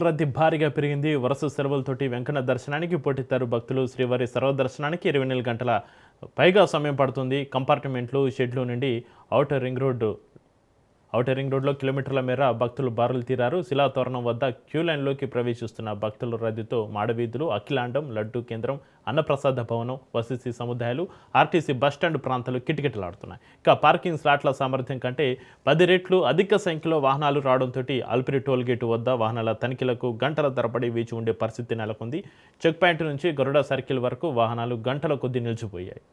రద్దీ భారీగా పెరిగింది. వరుస సెలవులతోటి వెంకన్న దర్శనానికి పోటెత్తారు భక్తులు. శ్రీవారి సర్వదర్శనానికి 24 గంటల పైగా సమయం పడుతుంది. కంపార్ట్మెంట్లు, షెడ్లు నుండి ఔటర్ రింగ్ రోడ్లో కిలోమీటర్ల మేర భక్తులు బారులు తీరారు. శిలాతోరణం వద్ద క్యూ లైన్లోకి ప్రవేశిస్తున్న భక్తుల రద్దీతో మాడవీధులు, అఖిలాండం, లడ్డూ కేంద్రం, అన్నప్రసాద భవనం, వసతి సముదాయాలు, ఆర్టీసీ బస్టాండ్ ప్రాంతాలు కిటకిటలాడుతున్నాయి. ఇక పార్కింగ్ స్లాట్ల సామర్థ్యం కంటే 10 రెట్లు అధిక సంఖ్యలో వాహనాలు రావడంతో అల్పిరి టోల్ గేటు వద్ద వాహనాల తనిఖీలకు గంటల తరబడి వేచి ఉండే పరిస్థితి నెలకొంది. చెక్ పాయింట్ నుంచి గరుడ సర్కిల్ వరకు వాహనాలు గంటల కొద్దీ నిలిచిపోయాయి.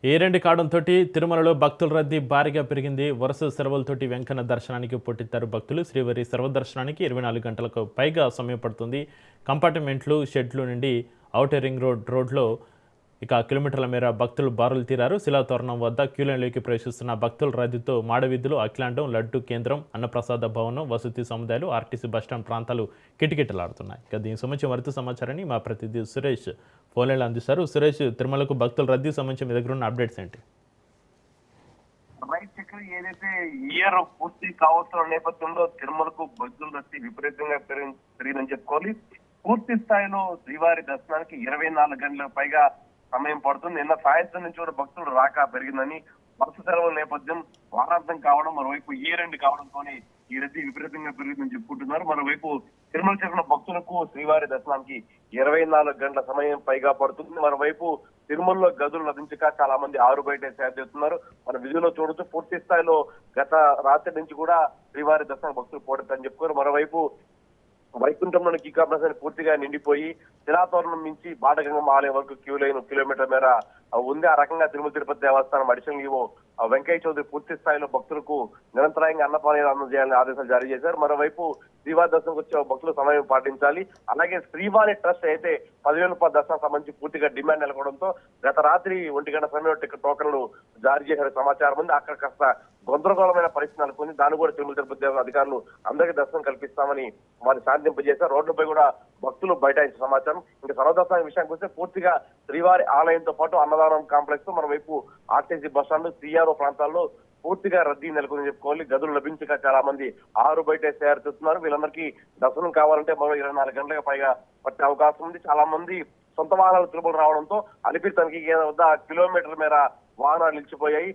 ఏరెండి కావడంతో తిరుమలలో భక్తుల రద్దీ భారీగా పెరిగింది. వరుస సెలవులతోటి వెంకన్న దర్శనానికి పోటెత్తారు భక్తులు. శ్రీవారి సర్వదర్శనానికి 24 గంటలకు పైగా సమయం పడుతుంది. కంపార్ట్మెంట్లు, షెడ్లు నుండి ఔటర్ రింగ్ రోడ్లో కిలోమీటర్ల మేర భక్తులు బారులు తీరారు. శిలాతోరణం వద్ద క్యూలైన్లోకి ప్రవేశిస్తున్న భక్తుల రద్దీతో మాడవీధులు, అఖిలాండం, లడ్డూ కేంద్రం, అన్నప్రసాద భవనం, వసతి సముదాయాలు, ఆర్టీసీ బస్టాండ్ ప్రాంతాలు కిటకిటలాడుతున్నాయి. దీనికి సంబంధించి మరింత సమాచారాన్ని మా ప్రతినిధి సురేష్ ఫోన్లైన్లో అందిస్తారు. సురేష్, తిరుమలకు భక్తుల రద్దీ సంబంధించి మీ దగ్గర ఉన్న అప్డేట్స్ ఏంటి? ఏదైతే ఇయర్ పూర్తి కావస్తున్న నేపథ్యంలో తిరుమలకు భక్తుల రద్దీ విపరీతంగా పెరిగిందని చెప్పుకోవాలి. పూర్తి స్థాయిలో శ్రీవారి దర్శనానికి 24 గంటలకు పైగా సమయం పడుతుంది. నిన్న సాయంత్రం నుంచి కూడా భక్తులు రాక పెరిగిందని, వరుస సెలవుల నేపథ్యం, వారాంతం కావడం, మరోవైపు ఇయర్ కావడంతో ఈ రద్దీ విపరీతంగా పెరిగిందని చెప్పుకుంటున్నారు. మరోవైపు తిరుమల చేరుకున్న భక్తులకు శ్రీవారి దర్శనానికి 24 గంటల సమయం పైగా పడుతుంది. మరోవైపు తిరుమలలో గదులు లభించక చాలా మంది ఆరు బయట సేదతీస్తున్నారు. మన విధుల్లో చూడొచ్చు, పూర్తి స్థాయిలో గత రాత్రి నుంచి కూడా శ్రీవారి దర్శనం భక్తులు పోటెత్తని చెప్పుకోరు. మరోవైపు వైకుంఠంలోని కీకాప్రసాద్ పూర్తిగా నిండిపోయి శిలాతోరణం నుంచి బాటగంగమ్మ ఆలయం వరకు క్యూ లైన్ కిలోమీటర్ మేర ఉంది. ఆ రకంగా తిరుమల తిరుపతి దేవస్థానం అడిషనల్ ఈవో వెంకయ్య చౌదరి పూర్తి స్థాయిలో భక్తులకు నిరంతరాయంగా అన్నపానీయాలు అందజేయాలని ఆదేశాలు జారీ చేశారు. మరోవైపు శ్రీవారి దర్శనంకి వచ్చే భక్తులు సమయం పాటించాలి. అలాగే శ్రీవారి ట్రస్ట్ అయితే 10,000 రూపాయల దర్శనం సంబంధించి పూర్తిగా డిమాండ్ నెలకొనడంతో గత రాత్రి 1 గంట సమయం టికెట్ టోకన్లు జారీ చేసిన సమాచారం ఉంది. అక్కడ కాస్త గందరగోళమైన పరిస్థితి నెలకొంది. దాన్ని కూడా తిరుమల తిరుపతి దేవస్థానం అధికారులు అందరికీ దర్శనం కల్పిస్తామని వారిని శాంతింపజేశారు. రోడ్లపై కూడా భక్తులు బైఠాయించిన సమాచారం. ఇంకా సర్వదర్శనం విషయానికి వస్తే పూర్తిగా శ్రీవారి ఆలయంతో పాటు అన్నదానం కాంప్లెక్స్, మరోవైపు ఆర్టీసీ బస్టాండ్, సిఆర్ఓ ప్రాంతాల్లో పూర్తిగా రద్దీ నెలకొని చెప్పుకోవాలి. గదులు లభించక చాలా మంది ఆరు బయట తయారు చేస్తున్నారు. వీళ్ళందరికీ దర్శనం కావాలంటే మరో 24 గంటలకు పైగా పట్టే అవకాశం ఉంది. చాలా మంది సొంత వాహనాలు తిరుమల రావడంతో అలిపిరి తనిఖీ కేంద్రం వద్ద కిలోమీటర్ మేర వాహనాలు నిలిచిపోయాయి.